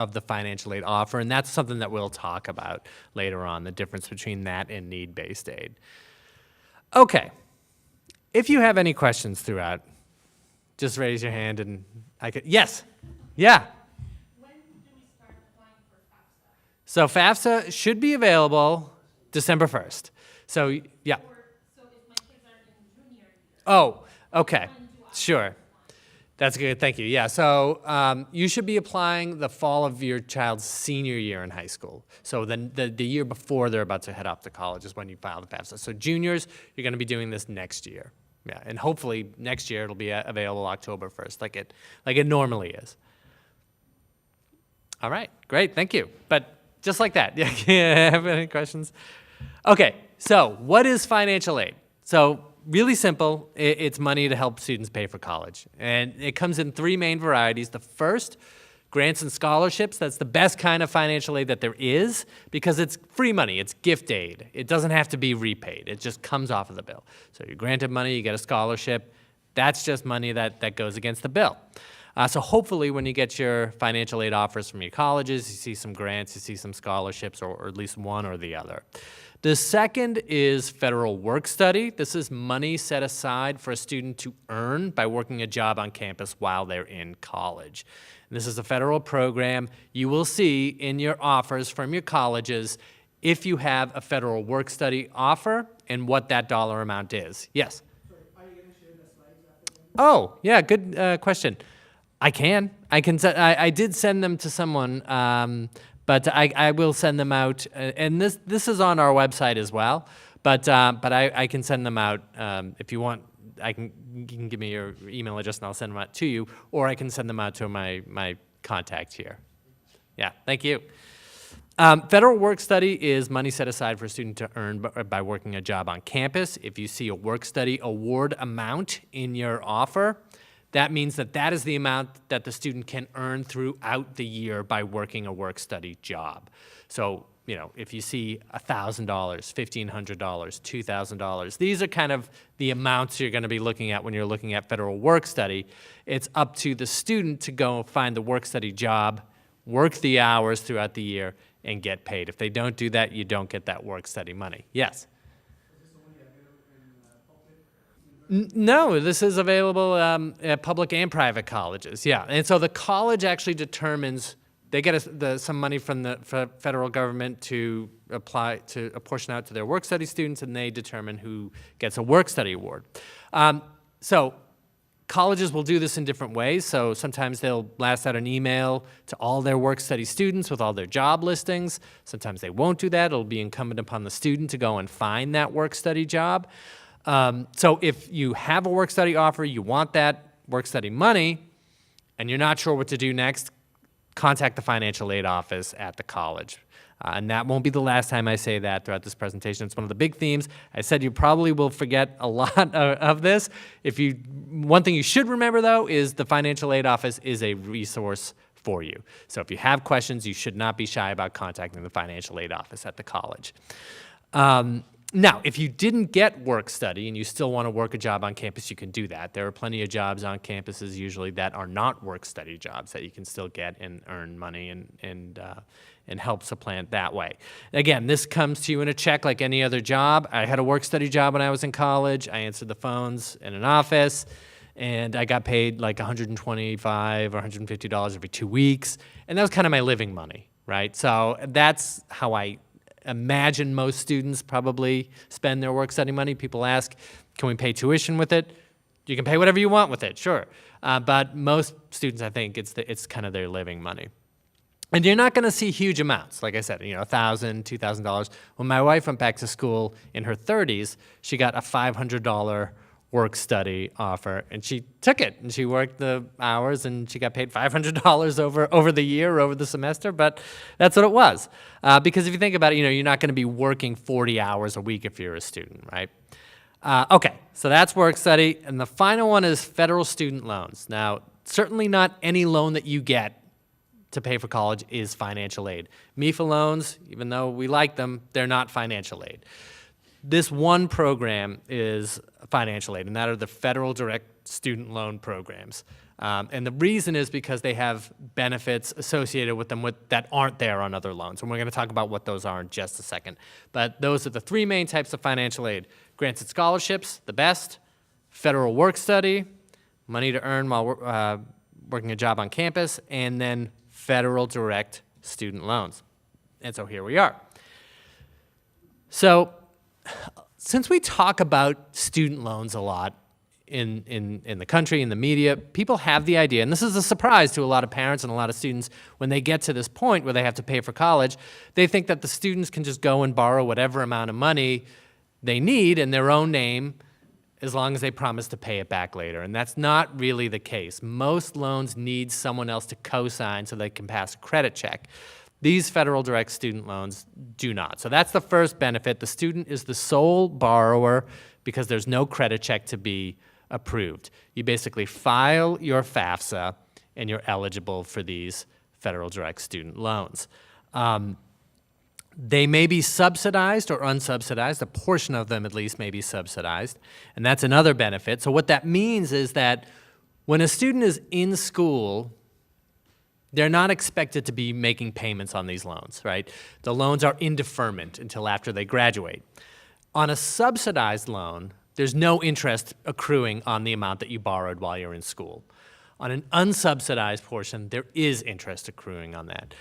of the financial aid offer, and that's something that we'll talk about later on, the difference between that and need-based aid. Okay, if you have any questions throughout, just raise your hand and I could, yes, yeah. When do we start applying for FAFSA? So FAFSA should be available December 1st. So, yeah. So if my kids are in junior year, Oh, okay, when do I sure. apply? That's good, thank you. Yeah, so you should be applying the fall of your child's senior year in high school. So then the year before they're about to head off to college is when you file the FAFSA. So juniors, you're gonna be doing this next year. Yeah, and hopefully next year it'll be available October 1st, like it normally is. All right, great, thank you. But just like that, yeah, have any questions? Okay, so what is financial aid? So really simple, it's money to help students pay for college. And it comes in three main varieties. The first, grants and scholarships. That's the best kind of financial aid that there is because it's free money, it's gift aid. It doesn't have to be repaid, it just comes off of the bill. So you're granted money, you get a scholarship, that's just money that goes against the bill. So hopefully when you get your financial aid offers from your colleges, you see some grants, you see some scholarships, or at least one or the other. The second is federal work study. This is money set aside for a student to earn by working a job on campus while they're in college. And this is a federal program. You will see in your offers from your colleges if you have a federal work study offer and what that dollar amount is. Yes? Sorry, are you going to share the slides after that? Oh, yeah, good question. I can. I did send them to someone, but I will send them out. And this is on our website as well. But I can send them out if you want. You can give me your email address and I'll send them out to you, or I can send them out to my contact here. Yeah, thank you. Federal work study is money set aside for a student to earn by working a job on campus. If you see a work study award amount in your offer, that means that is the amount that the student can earn throughout the year by working a work study job. So, you know, if you see $1,000, $1,500, $2,000, these are kind of the amounts you're going to be looking at when you're looking at federal work study. It's up to the student to go find the work study job, work the hours throughout the year, and get paid. If they don't do that, you don't get that work study money. Yes? No, this is available at public and private colleges, yeah. And so the college actually determines, they get some money from the federal government to apportion out to their work study students, and they determine who gets a work study award. So colleges will do this in different ways. So sometimes they'll blast out an email to all their work study students with all their job listings. Sometimes they won't do that. It'll be incumbent upon the student to go and find that work study job. So if you have a work study offer, you want that work study money, and you're not sure what to do next, contact the financial aid office at the college. And that won't be the last time I say that throughout this presentation. It's one of the big themes. I said you probably will forget a lot of this. One thing you should remember, though, is the financial aid office is a resource for you. So if you have questions, you should not be shy about contacting the financial aid office at the college. Now, if you didn't get work study and you still want to work a job on campus, you can do that. There are plenty of jobs on campuses usually that are not work study jobs that you can still get and earn money and help supplant that way. Again, this comes to you in a check like any other job. I had a work study job when I was in college. I answered the phones in an office, and I got paid like $125 or $150 every 2 weeks, and that was kind of my living money, right? So that's how I imagine most students probably spend their work study money. People ask, can we pay tuition with it? You can pay whatever you want with it, sure. But most students, I think, it's kind of their living money. And you're not going to see huge amounts. Like I said, you know, $1,000, $2,000. When my wife went back to school in her 30s, she got a $500 work study offer, and she took it, and she worked the hours, and she got paid $500 over the year, over the semester, but that's what it was. Because if you think about it, you know, you're not going to be working 40 hours a week if you're a student, right? Okay, so that's work study, and the final one is federal student loans. Now, certainly not any loan that you get to pay for college is financial aid. MIFA loans, even though we like them, they're not financial aid. This one program is financial aid, and that are the federal direct student loan programs. And the reason is because they have benefits associated with them that aren't there on other loans. And we're going to talk about what those are in just a second. But those are the three main types of financial aid. Granted scholarships, the best. Federal work study, money to earn while working a job on campus. And then federal direct student loans. And so here we are. So since we talk about student loans a lot in the country, in the media, people have the idea, and this is a surprise to a lot of parents and a lot of students, when they get to this point where they have to pay for college, they think that the students can just go and borrow whatever amount of money they need in their own name as long as they promise to pay it back later. And that's not really the case. Most loans need someone else to co-sign so they can pass a credit check. These federal direct student loans do not. So that's the first benefit. The student is the sole borrower because there's no credit check to be approved. You basically file your FAFSA and you're eligible for these federal direct student loans. They may be subsidized or unsubsidized. A portion of them at least may be subsidized, and that's another benefit. So what that means is that when a student is in school, they're not expected to be making payments on these loans, right? The loans are in deferment until after they graduate. On a subsidized loan, there's no interest accruing on the amount that you borrowed while you're in school. On an unsubsidized portion, there is interest accruing on that.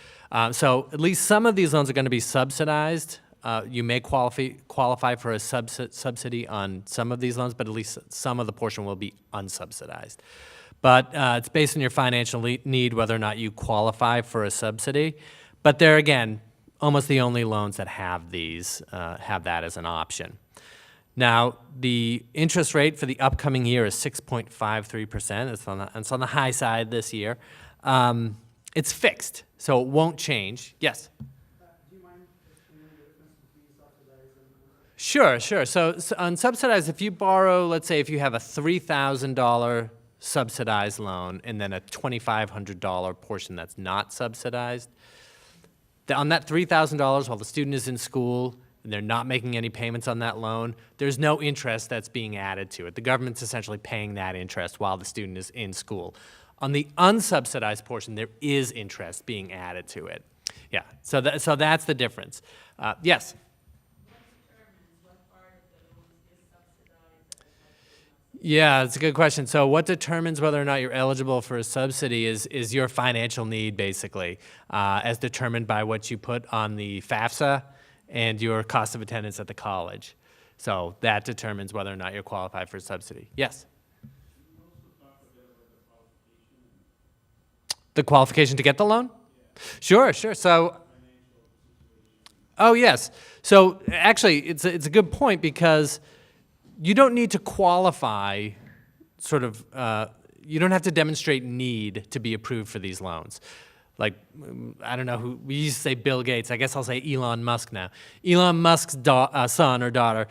So at least some of these loans are going to be subsidized. You may qualify for a subsidy on some of these loans, but at least some of the portion will be unsubsidized. But it's based on your financial need whether or not you qualify for a subsidy. But they're, again, almost the only loans that have these, have that as an option. Now, the interest rate for the upcoming year is 6.53%. It's on the high side this year. It's fixed, so it won't change. Yes? Do you mind explaining the difference between subsidized and unsubsidized? Sure. So on subsidized, if you borrow, let's say if you have a $3,000 subsidized loan and then a $2,500 portion that's not subsidized, on that $3,000 while the student is in school and they're not making any payments on that loan, there's no interest that's being added to it. The government's essentially paying that interest while the student is in school. On the unsubsidized portion, there is interest being added to it. Yeah, so that's the difference. Yes? Yeah, it's a good question. So what determines whether or not you're eligible for a subsidy is your financial need, basically, as determined by what you put on the FAFSA and your cost of attendance at the college. So that determines whether or not you're qualified for a subsidy. Yes? The qualification to get the loan? Sure. So, oh yes. So actually, it's a good point because you don't need to qualify you don't have to demonstrate need to be approved for these loans. Like, I don't know who, we used to say Bill Gates, I guess I'll say Elon Musk now. Elon Musk's son or daughter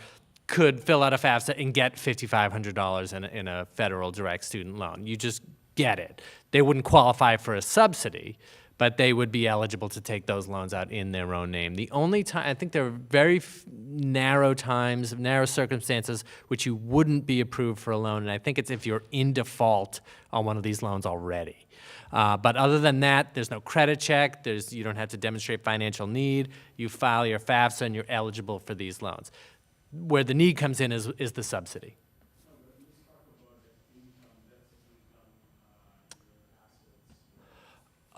could fill out a FAFSA and get $5,500 in a federal direct student loan. You just get it. They wouldn't qualify for a subsidy, but they would be eligible to take those loans out in their own name. The only time, I think there are very narrow times, narrow circumstances, which you wouldn't be approved for a loan, and I think it's if you're in default on one of these loans already. But other than that, there's no credit check, you don't have to demonstrate financial need, you file your FAFSA and you're eligible for these loans. Where the need comes in is the subsidy.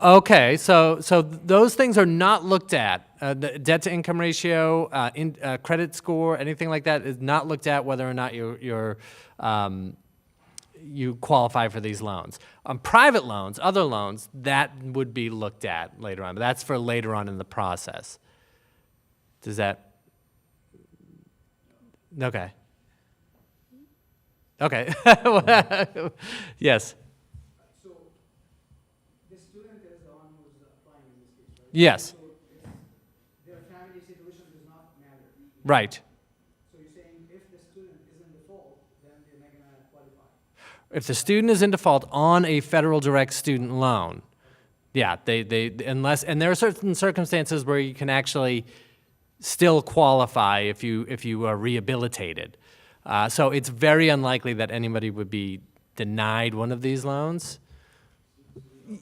Okay, so those things are not looked at. The debt-to-income ratio, credit score, anything like that is not looked at whether or not you qualify for these loans. On private loans, other loans, that would be looked at later on, but that's for later on in the process. Does that? Okay. Okay. Yes. Yes. So their family situation does not matter. Right. So you're saying if the student is in default, then they're not going to qualify. If the student is in default on a federal direct student loan, yeah, unless, and there are certain circumstances where you can actually still qualify if you are rehabilitated. So it's very unlikely that anybody would be denied one of these loans.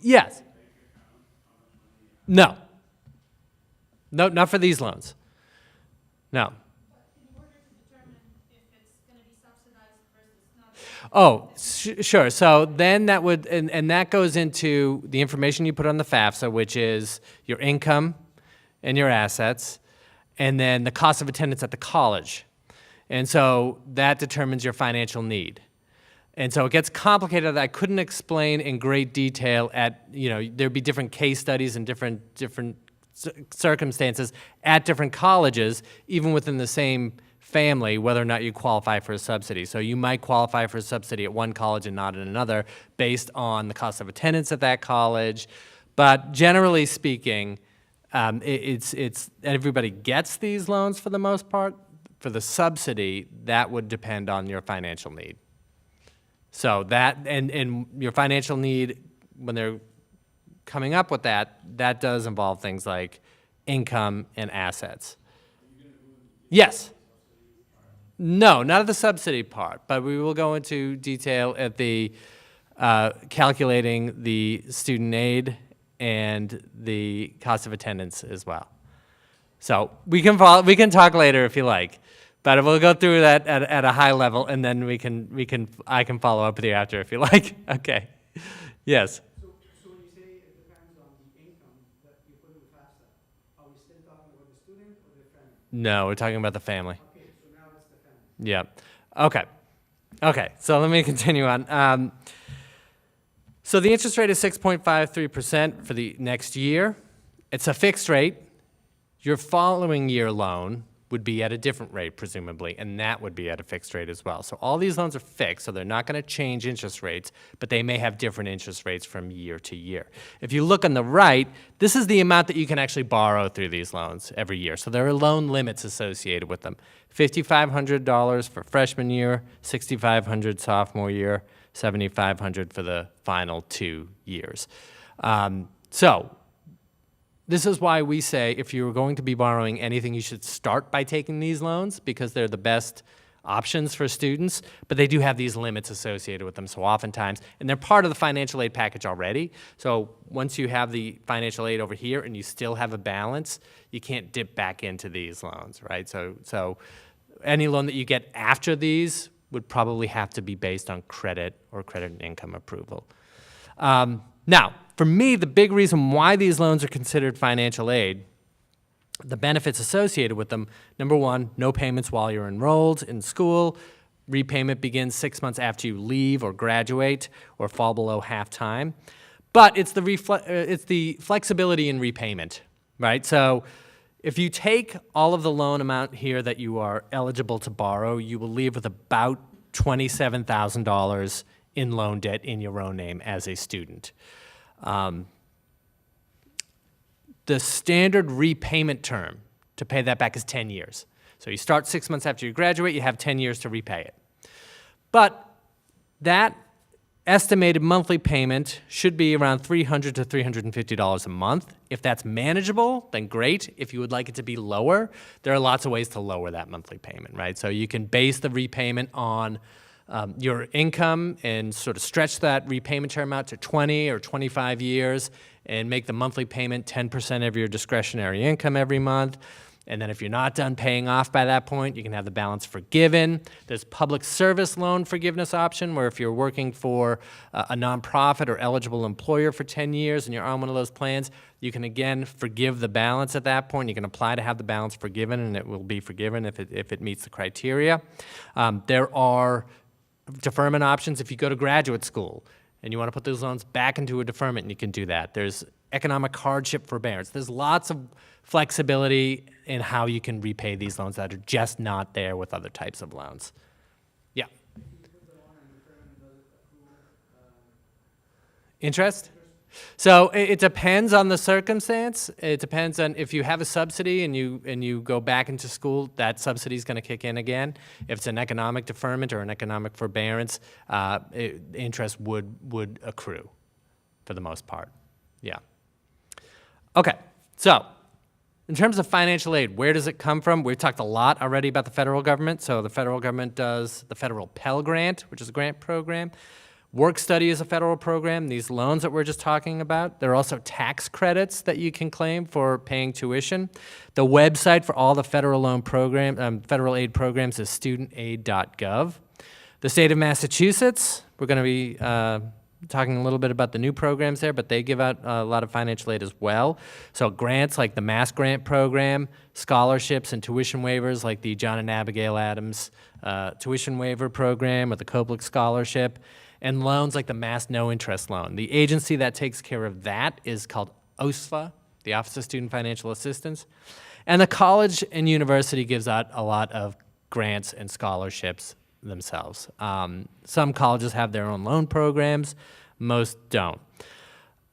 Yes. No. No, not for these loans. No. In order to determine if it's gonna be subsidized versus not. Oh, sure. So then that would, and that goes into the information you put on the FAFSA, which is your income and your assets, and then the cost of attendance at the college. And so that determines your financial need. And so it gets complicated that I couldn't explain in great detail there'd be different case studies and different circumstances at different colleges, even within the same family, whether or not you qualify for a subsidy. So you might qualify for a subsidy at one college and not at another based on the cost of attendance at that college. But generally speaking, it's everybody gets these loans for the most part. For the subsidy, that would depend on your financial need. So that, and your financial need, when they're coming up with that, that does involve things like income and assets. Yes. No, not at the subsidy part, but we will go into detail at the calculating the student aid and the cost of attendance as well. So we can talk later if you like, but we'll go through that at a high level, and then I can follow up with you after if you like. Okay. Yes. So when you say it depends on the income that you put in the FAFSA, are we still talking about the student or the family? No, we're talking about the family. Okay, so now it's the family. Yeah. Okay. Okay. So let me continue on. So the interest rate is 6.53% for the next year. It's a fixed rate. Your following year loan would be at a different rate, presumably, and that would be at a fixed rate as well. So all these loans are fixed, so they're not going to change interest rates, but they may have different interest rates from year to year. If you look on the right, this is the amount that you can actually borrow through these loans every year. So there are loan limits associated with them. $5,500 for freshman year, $6,500 sophomore year, $7,500 for the final 2 years. So this is why we say if you're going to be borrowing anything, you should start by taking these loans because they're the best options for students, but they do have these limits associated with them. So oftentimes, and they're part of the financial aid package already. So once you have the financial aid over here and you still have a balance, you can't dip back into these loans, right? So any loan that you get after these would probably have to be based on credit or credit and income approval. Now, for me, the big reason why these loans are considered financial aid, the benefits associated with them, number one, no payments while you're enrolled in school. Repayment begins 6 months after you leave or graduate or fall below half-time. But it's the flexibility in repayment, right? So if you take all of the loan amount here that you are eligible to borrow, you will leave with about $27,000 in loan debt in your own name as a student. The standard repayment term to pay that back is 10 years. So you start 6 months after you graduate, you have 10 years to repay it. But that estimated monthly payment should be around $300 to $350 a month. If that's manageable, then great. If you would like it to be lower, there are lots of ways to lower that monthly payment, right? So you can base the repayment on your income and sort of stretch that repayment term out to 20 or 25 years and make the monthly payment 10% of your discretionary income every month. And then if you're not done paying off by that point, you can have the balance forgiven. There's public service loan forgiveness option where if you're working for a nonprofit or eligible employer for 10 years and you're on one of those plans, you can again forgive the balance at that point. You can apply to have the balance forgiven and it will be forgiven if it meets the criteria. There are deferment options if you go to graduate school and you want to put those loans back into a deferment, and you can do that. There's economic hardship forbearance. There's lots of flexibility in how you can repay these loans that are just not there with other types of loans. Yeah. Interest? So it depends on the circumstance. It depends on if you have a subsidy and you go back into school, that subsidy is going to kick in again. If it's an economic deferment or an economic forbearance, interest would accrue for the most part. Yeah. Okay. So In terms of financial aid, where does it come from? We've talked a lot already about the federal government. So the federal government does the federal Pell Grant, which is a grant program. Work study is a federal program. These loans that we're just talking about, there are also tax credits that you can claim for paying tuition. The website for all the federal loan program, federal aid programs is studentaid.gov. The state of Massachusetts, we're going to be talking a little bit about the new programs there, but they give out a lot of financial aid as well. So grants like the Mass Grant Program, scholarships and tuition waivers like the John and Abigail Adams tuition waiver program or the Koplik Scholarship, and loans like the Mass No Interest Loan. The agency that takes care of that is called OSFA, the Office of Student Financial Assistance. And the college and university gives out a lot of grants and scholarships themselves. Some colleges have their own loan programs, most don't.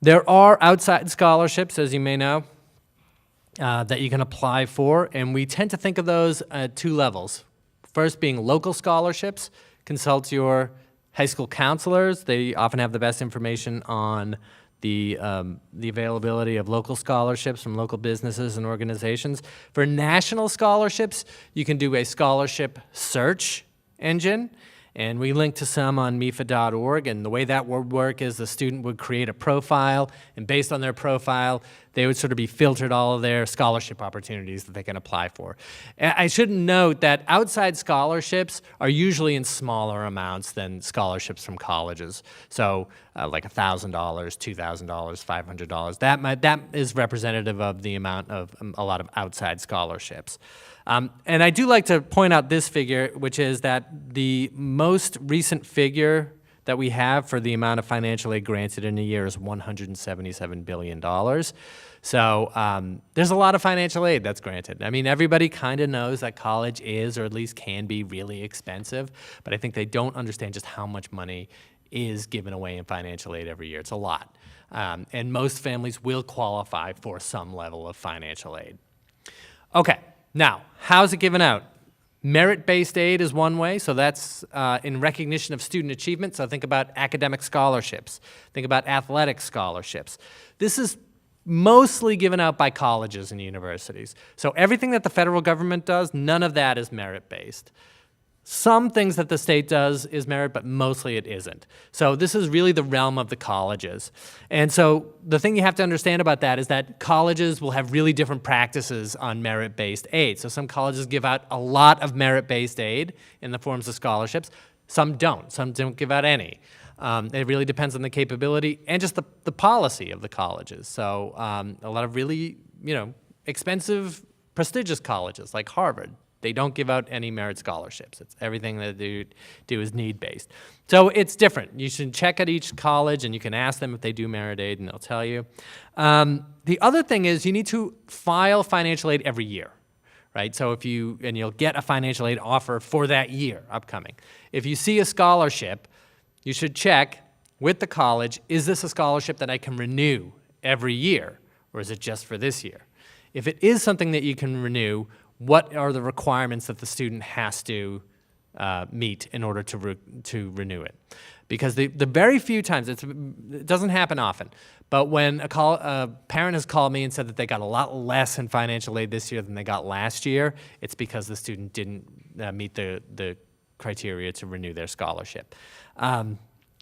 There are outside scholarships, as you may know, that you can apply for, and we tend to think of those at two levels. First being local scholarships. Consult your high school counselors. They often have the best information on the availability of local scholarships from local businesses and organizations. For national scholarships, you can do a scholarship search engine, and we link to some on MIFA.org, and the way that would work is the student would create a profile, and based on their profile, they would sort of be filtered all of their scholarship opportunities that they can apply for. I should note that outside scholarships are usually in smaller amounts than scholarships from colleges. So like $1,000, $2,000, $500, that is representative of the amount of a lot of outside scholarships. And I do like to point out this figure, which is that the most recent figure that we have for the amount of financial aid granted in a year is $177 billion. So there's a lot of financial aid that's granted. I mean, everybody kind of knows that college is, or at least can be, really expensive, but I think they don't understand just how much money is given away in financial aid every year. It's a lot. And most families will qualify for some level of financial aid. Okay. Now, how's it given out? Merit-based aid is one way, so that's in recognition of student achievement. So think about academic scholarships. Think about athletic scholarships. This is mostly given out by colleges and universities. So everything that the federal government does, none of that is merit-based. Some things that the state does is merit, but mostly it isn't. So this is really the realm of the colleges. And so the thing you have to understand about that is that colleges will have really different practices on merit-based aid. So some colleges give out a lot of merit-based aid in the forms of scholarships. Some don't. Some don't give out any. It really depends on the capability and just the policy of the colleges. So a lot of really, expensive, prestigious colleges like Harvard, they don't give out any merit scholarships. It's everything that they do is need-based. So it's different. You should check at each college, and you can ask them if they do merit aid, and they'll tell you. The other thing is you need to file financial aid every year, right? So you'll get a financial aid offer for that year upcoming. If you see a scholarship, you should check with the college, is this a scholarship that I can renew every year, or is it just for this year? If it is something that you can renew, what are the requirements that the student has to meet in order to renew it? Because the very few times, it doesn't happen often, but when a parent has called me and said that they got a lot less in financial aid this year than they got last year, it's because the student didn't meet the criteria to renew their scholarship.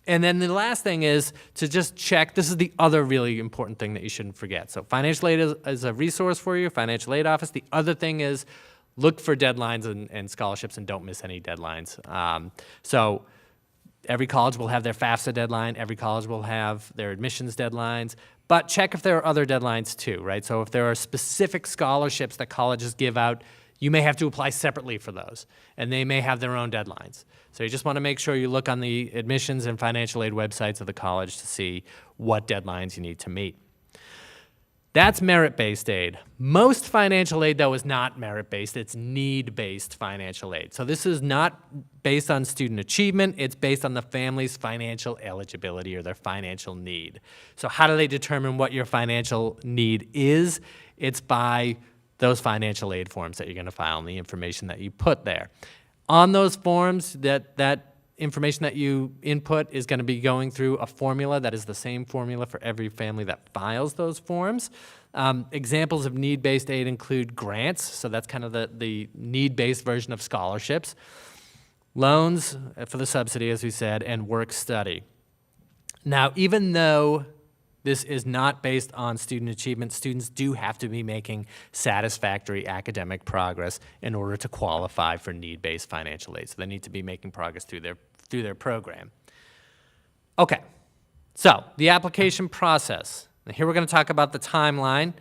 And then the last thing is to just check, this is the other really important thing that you shouldn't forget. So financial aid is a resource for you, financial aid office. The other thing is look for deadlines and scholarships and don't miss any deadlines. So every college will have their FAFSA deadline, every college will have their admissions deadlines, but check if there are other deadlines too, right? So if there are specific scholarships that colleges give out, you may have to apply separately for those, and they may have their own deadlines. So you just want to make sure you look on the admissions and financial aid websites of the college to see what deadlines you need to meet. That's merit-based aid. Most financial aid, though, is not merit-based. It's need-based financial aid. So this is not based on student achievement. It's based on the family's financial eligibility or their financial need. So how do they determine what your financial need is? It's by those financial aid forms that you're going to file and the information that you put there. On those forms, that information that you input is going to be going through a formula that is the same formula for every family that files those forms. Examples of need-based aid include grants, so that's kind of the need-based version of scholarships, loans for the subsidy, as we said, and work study. Now, even though this is not based on student achievement, students do have to be making satisfactory academic progress in order to qualify for need-based financial aid. So they need to be making progress through their program. Okay, so the application process. Now here we're going to talk about the timeline.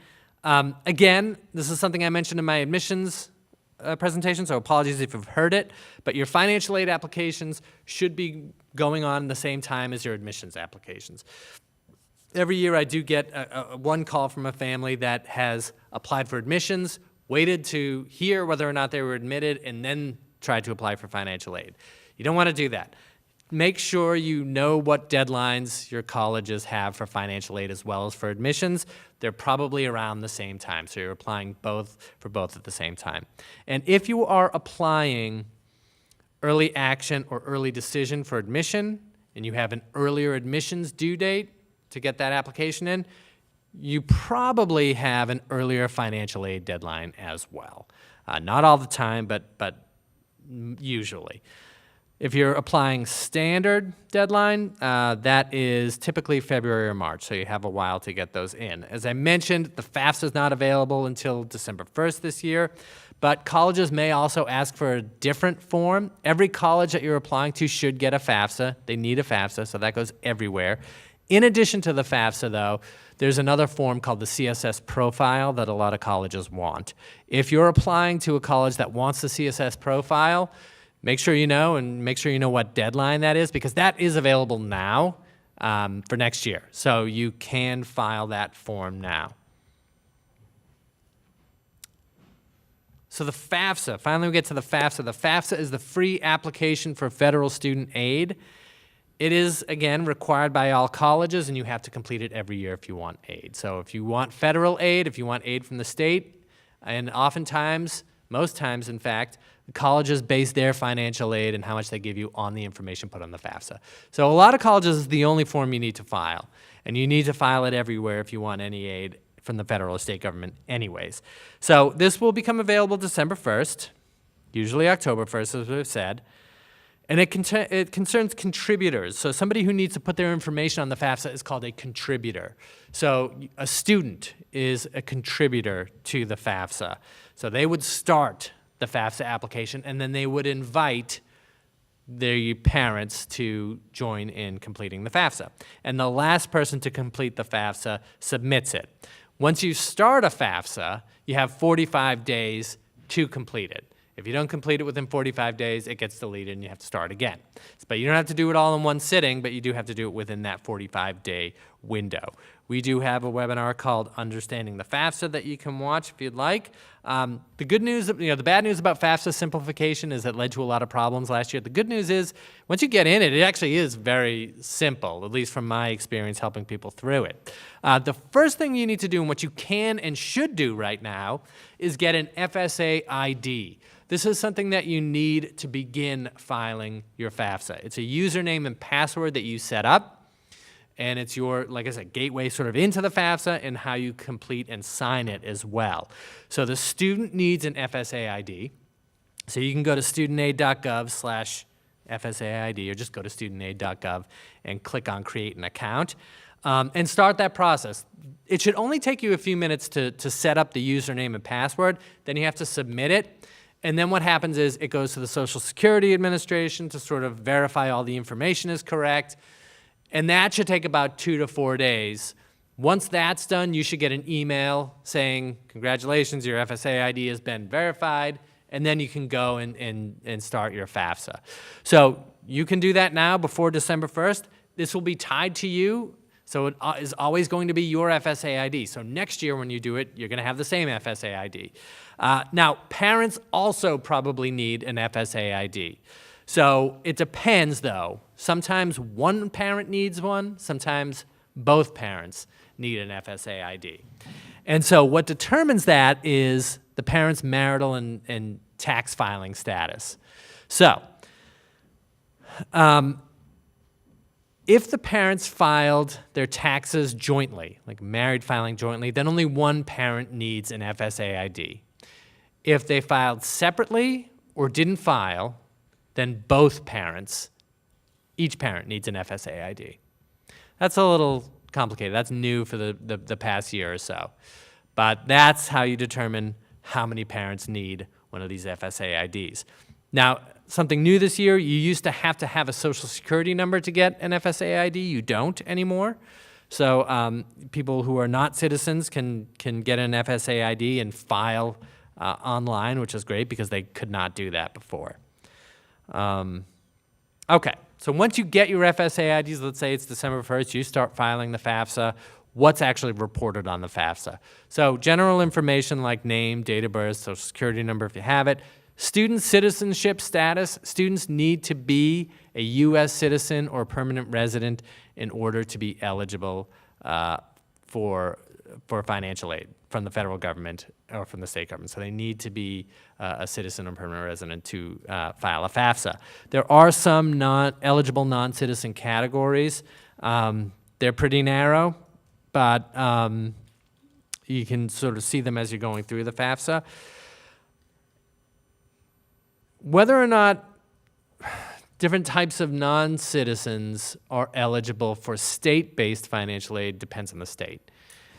Again, this is something I mentioned in my admissions presentation, so apologies if you've heard it, but your financial aid applications should be going on the same time as your admissions applications. Every year I do get one call from a family that has applied for admissions, waited to hear whether or not they were admitted, and then tried to apply for financial aid. You don't want to do that. Make sure you know what deadlines your colleges have for financial aid as well as for admissions. They're probably around the same time, so you're applying for both at the same time. And if you are applying early action or early decision for admission, and you have an earlier admissions due date to get that application in, you probably have an earlier financial aid deadline as well. Not all the time, but usually. If you're applying standard deadline, that is typically February or March, so you have a while to get those in. As I mentioned, the FAFSA is not available until December 1st this year, but colleges may also ask for a different form. Every college that you're applying to should get a FAFSA. They need a FAFSA, so that goes everywhere. In addition to the FAFSA, though, there's another form called the CSS profile that a lot of colleges want. If you're applying to a college that wants the CSS profile, make sure you know, and make sure you know what deadline that is, because that is available now for next year. So you can file that form now. So the FAFSA, finally we get to the FAFSA. The FAFSA is the free application for federal student aid. It is, again, required by all colleges, and you have to complete it every year if you want aid. So if you want federal aid, if you want aid from the state, and oftentimes, most times in fact, the colleges base their financial aid and how much they give you on the information put on the FAFSA. So a lot of colleges is the only form you need to file, and you need to file it everywhere if you want any aid from the federal or state government anyways. So this will become available December 1st, usually October 1st, as we've said. And it concerns contributors. So somebody who needs to put their information on the FAFSA is called a contributor. So a student is a contributor to the FAFSA. So they would start the FAFSA application, and then they would invite their parents to join in completing the FAFSA. And the last person to complete the FAFSA submits it. Once you start a FAFSA, you have 45 days to complete it. If you don't complete it within 45 days, it gets deleted and you have to start again. But you don't have to do it all in one sitting, but you do have to do it within that 45-day window. We do have a webinar called Understanding the FAFSA that you can watch if you'd like. The good news, the bad news about FAFSA simplification is it led to a lot of problems last year. The good news is once you get in it, it actually is very simple, at least from my experience helping people through it. The first thing you need to do and what you can and should do right now is get an FSA ID. This is something that you need to begin filing your FAFSA. It's a username and password that you set up, and it's your, like I said, gateway sort of into the FAFSA and how you complete and sign it as well. So the student needs an FSA ID. So you can go to studentaid.gov/FSA ID, or just go to studentaid.gov and click on Create an Account and start that process. It should only take you a few minutes to set up the username and password. Then you have to submit it. And then what happens is it goes to the Social Security Administration to sort of verify all the information is correct. And that should take about 2 to 4 days. Once that's done, you should get an email saying, congratulations, your FSA ID has been verified. And then you can go and start your FAFSA. So you can do that now before December 1st. This will be tied to you. So it is always going to be your FSA ID. So next year when you do it, you're going to have the same FSA ID. Now, parents also probably need an FSA ID. So it depends, though. Sometimes one parent needs one. Sometimes both parents need an FSA ID. And so what determines that is the parent's marital and tax filing status. So If the parents filed their taxes jointly, like married filing jointly, then only one parent needs an FSA ID. If they filed separately or didn't file, then both parents, each parent needs an FSA ID. That's a little complicated. That's new for the past year or so. But that's how you determine how many parents need one of these FSA IDs. Now, something new this year, you used to have a Social Security number to get an FSA ID. You don't anymore. So people who are not citizens can get an FSA ID and file online, which is great because they could not do that before. Okay, so once you get your FSA IDs, let's say it's December 1st, you start filing the FAFSA. What's actually reported on the FAFSA? So general information like name, date of birth, Social Security number if you have it. Student citizenship status. Students need to be a U.S. citizen or permanent resident in order to be eligible for financial aid from the federal government or from the state government. So they need to be a citizen or permanent resident to file a FAFSA. There are some eligible non-citizen categories. They're pretty narrow, but you can sort of see them as you're going through the FAFSA. Whether or not different types of non-citizens are eligible for state-based financial aid depends on the state.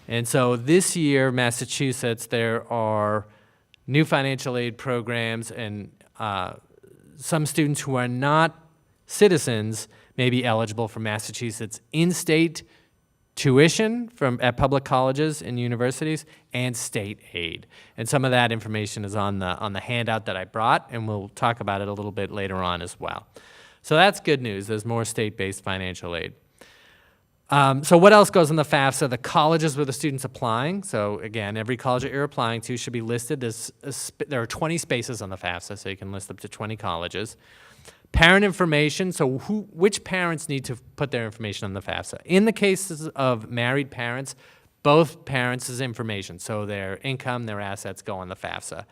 And so this year, Massachusetts, there are new financial aid programs, and some students who are not citizens may be eligible for Massachusetts in-state tuition at public colleges and universities and state aid. And some of that information is on the handout that I brought, and we'll talk about it a little bit later on as well. So that's good news. There's more state-based financial aid. So what else goes in the FAFSA? The colleges where the student's applying. So again, every college that you're applying to should be listed. There are 20 spaces on the FAFSA, so you can list up to 20 colleges. Parent information, so which parents need to put their information on the FAFSA? In the cases of married parents, both parents' information, so their income, their assets go on the FAFSA.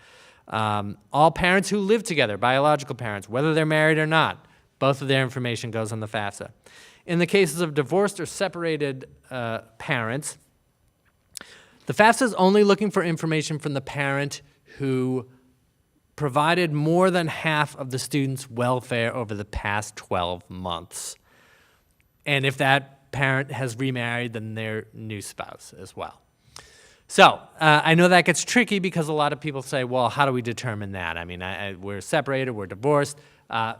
All parents who live together, biological parents, whether they're married or not, both of their information goes on the FAFSA. In the cases of divorced or separated parents, the FAFSA is only looking for information from the parent who provided more than half of the student's welfare over the past 12 months. And if that parent has remarried, then their new spouse as well. So I know that gets tricky because a lot of people say, well, how do we determine that? I mean, we're separated, we're divorced,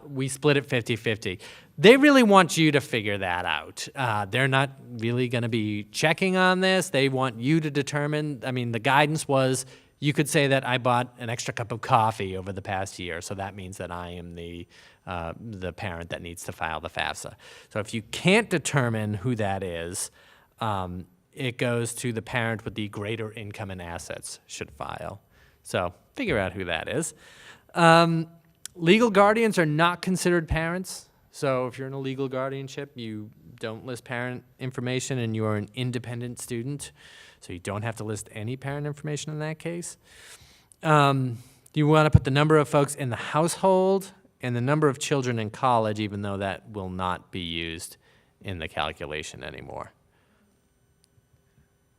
we split it 50-50. They really want you to figure that out. They're not really going to be checking on this. They want you to determine. I mean, the guidance was you could say that I bought an extra cup of coffee over the past year, so that means that I am the parent that needs to file the FAFSA. So if you can't determine who that is, it goes to the parent with the greater income and assets should file. So figure out who that is. Legal guardians are not considered parents. So if you're in a legal guardianship, you don't list parent information and you are an independent student. So you don't have to list any parent information in that case. You want to put the number of folks in the household and the number of children in college, even though that will not be used in the calculation anymore.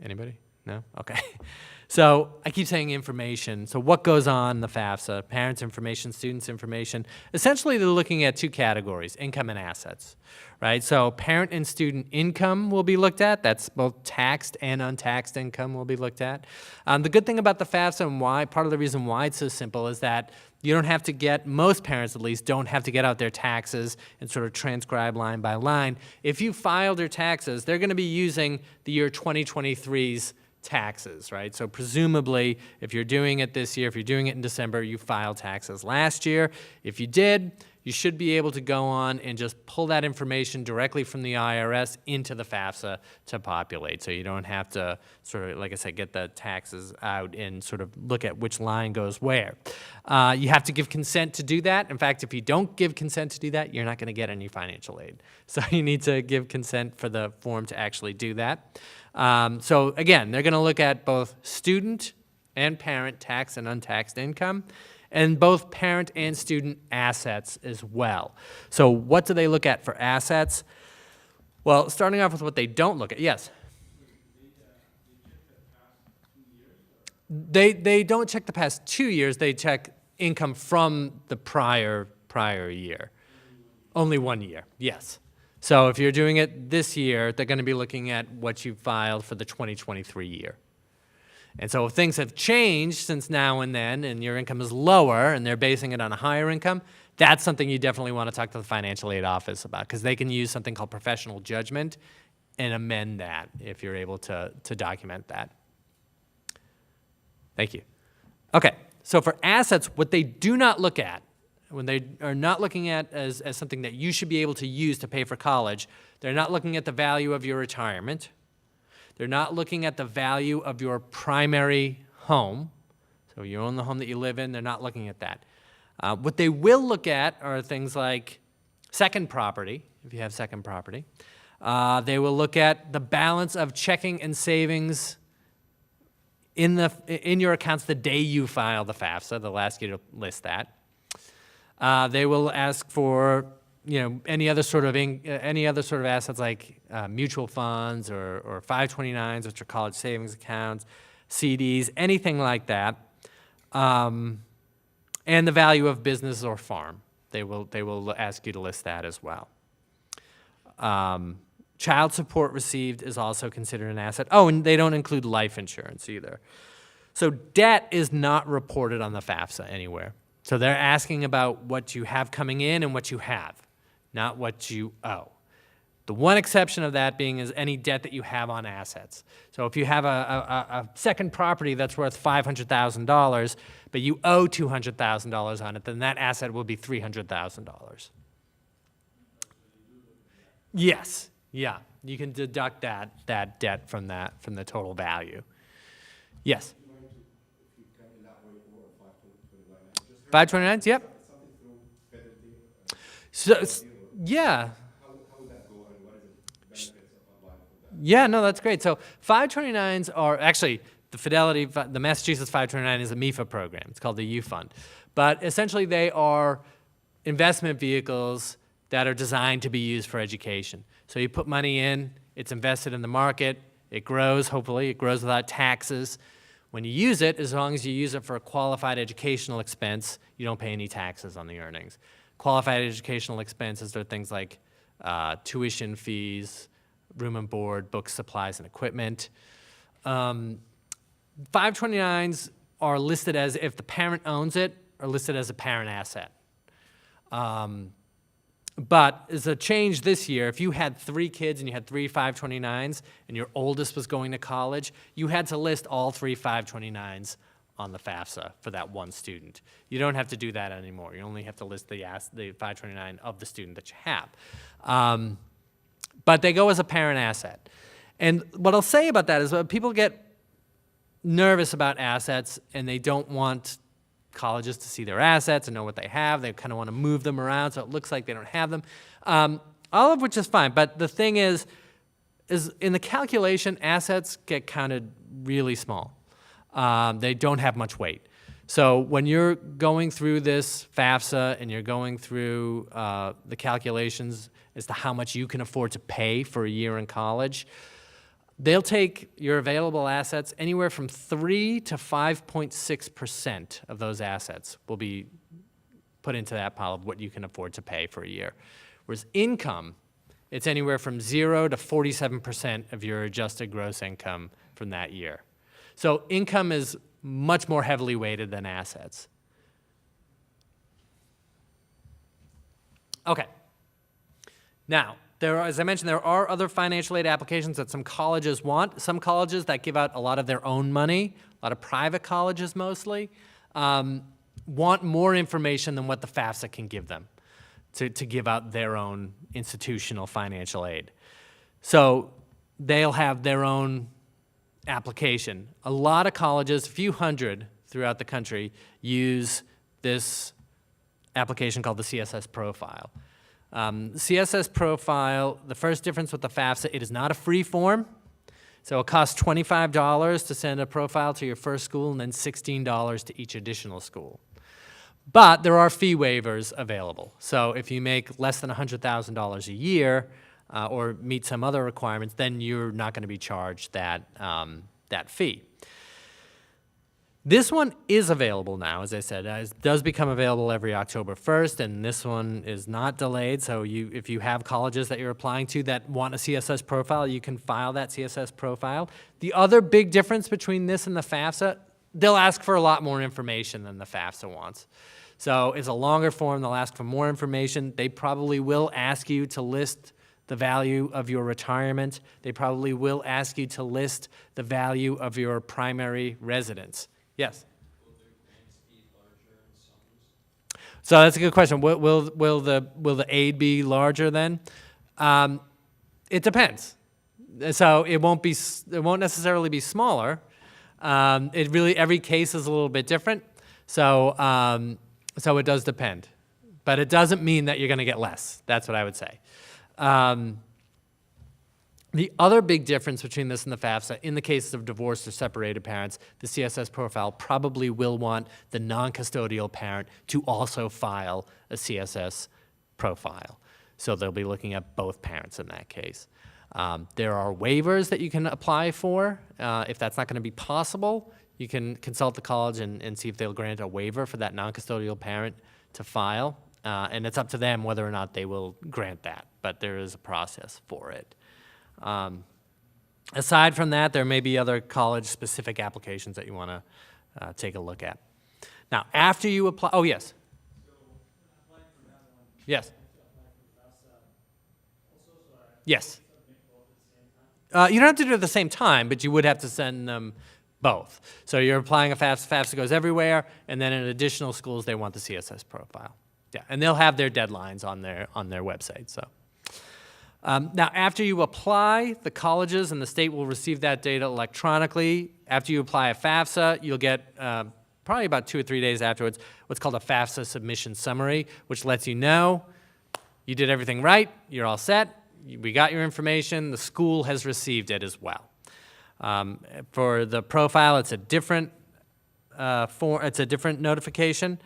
Anybody? No? Okay. So I keep saying information. So what goes on in the FAFSA? Parents' information, students' information. Essentially, they're looking at two categories, income and assets, right? So parent and student income will be looked at. That's both taxed and untaxed income will be looked at. The good thing about the FAFSA and part of the reason why it's so simple is that you don't have to most parents at least, don't have to get out their taxes and sort of transcribe line by line. If you filed your taxes, they're going to be using the year 2023's taxes, right? So presumably, if you're doing it this year, if you're doing it in December, you filed taxes last year. If you did, you should be able to go on and just pull that information directly from the IRS into the FAFSA to populate. So you don't have to sort of, like I said, get the taxes out and sort of look at which line goes where. You have to give consent to do that. In fact, if you don't give consent to do that, you're not going to get any financial aid. So you need to give consent for the form to actually do that. So again, they're going to look at both student and parent tax and untaxed income, and both parent and student assets as well. So what do they look at for assets? Well, starting off with what they don't look at, yes. They don't check the past 2 years, they check income from the prior year. Only 1 year, yes. So if you're doing it this year, they're gonna be looking at what you filed for the 2023 year. And so if things have changed since now and then, and your income is lower, and they're basing it on a higher income, that's something you definitely want to talk to the financial aid office about, because they can use something called professional judgment and amend that if you're able to document that. Thank you. Okay, so for assets, what they do not look at, when they are not looking at as something that you should be able to use to pay for college, they're not looking at the value of your retirement. They're not looking at the value of your primary home. So you own the home that you live in, they're not looking at that. What they will look at are things like second property, if you have second property. They will look at the balance of checking and savings in your accounts the day you file the FAFSA. They'll ask you to list that. They will ask for any other sort of assets like mutual funds or 529s, which are college savings accounts, CDs, anything like that. And the value of business or farm. They will ask you to list that as well. Child support received is also considered an asset. Oh, and they don't include life insurance either. So debt is not reported on the FAFSA anywhere. So they're asking about what you have coming in and what you have, not what you owe. The one exception of that being is any debt that you have on assets. So if you have a second property that's worth $500,000, but you owe $200,000 on it, then that asset will be $300,000. Yes, yeah, you can deduct that debt from the total value. Yes. 529s, yep. So, yeah. Yeah, no, that's great. So 529s are actually the Massachusetts 529 is a MIFA program. It's called the U Fund. But essentially they are investment vehicles that are designed to be used for education. So you put money in, it's invested in the market, it grows, hopefully, it grows without taxes. When you use it, as long as you use it for a qualified educational expense, you don't pay any taxes on the earnings. Qualified educational expenses are things like tuition fees, room and board, books, supplies, and equipment. 529s are listed as, if the parent owns it, are listed as a parent asset. But as a change this year, if you had 3 kids and you had 3 529s and your oldest was going to college, you had to list all 3 529s on the FAFSA for that one student. You don't have to do that anymore. You only have to list the 529 of the student that you have. But they go as a parent asset. And what I'll say about that is that people get nervous about assets and they don't want colleges to see their assets and know what they have. They kind of want to move them around so it looks like they don't have them. All of which is fine. But the thing is in the calculation, assets get counted really small. They don't have much weight. So when you're going through this FAFSA and you're going through the calculations as to how much you can afford to pay for a year in college, they'll take your available assets, anywhere from 3 to 5.6% of those assets will be put into that pile of what you can afford to pay for a year. Whereas income, it's anywhere from 0 to 47% of your adjusted gross income from that year. So income is much more heavily weighted than assets. Okay. Now, as I mentioned, there are other financial aid applications that some colleges want. Some colleges that give out a lot of their own money, a lot of private colleges mostly, want more information than what the FAFSA can give them to give out their own institutional financial aid. So they'll have their own application. A lot of colleges, a few hundred throughout the country, use this application called the CSS Profile. CSS Profile, the first difference with the FAFSA, it is not a free form. So it costs $25 to send a profile to your first school and then $16 to each additional school. But there are fee waivers available. So if you make less than $100,000 a year, or meet some other requirements, then you're not going to be charged that, that fee. This one is available now, as I said. It does become available every October 1st, and this one is not delayed. So if you have colleges that you're applying to that want a CSS profile, you can file that CSS profile. The other big difference between this and the FAFSA, they'll ask for a lot more information than the FAFSA wants. So it's a longer form. They'll ask for more information. They probably will ask you to list the value of your retirement. They probably will ask you to list the value of your primary residence. Yes? Will the grants be larger in sums? So that's a good question. Will the aid be larger then? It depends. So it won't necessarily be smaller. Every case is a little bit different. So so it does depend, but it doesn't mean that you're going to get less. That's what I would say. The other big difference between this and the FAFSA, in the cases of divorced or separated parents, the CSS profile probably will want the non-custodial parent to also file a CSS profile. So they'll be looking at both parents in that case. There are waivers that you can apply for. If that's not going to be possible, you can consult the college and see if they'll grant a waiver for that non-custodial parent to file. And it's up to them whether or not they will grant that, but there is a process for it. Aside from that, there may be other college-specific applications that you want to take a look at. Now, after you apply, oh, yes. Yes. Yes. You don't have to do it at the same time, but you would have to send them both. So you're applying a FAFSA, FAFSA goes everywhere, and then in additional schools, they want the CSS profile. Yeah, and they'll have their deadlines on their website, so. Now, after you apply, the colleges and the state will receive that data electronically. After you apply a FAFSA, you'll get, probably about 2 or 3 days afterwards, what's called a FAFSA submission summary, which lets you know you did everything right, you're all set, we got your information, the school has received it as well. For the profile, it's a different notification.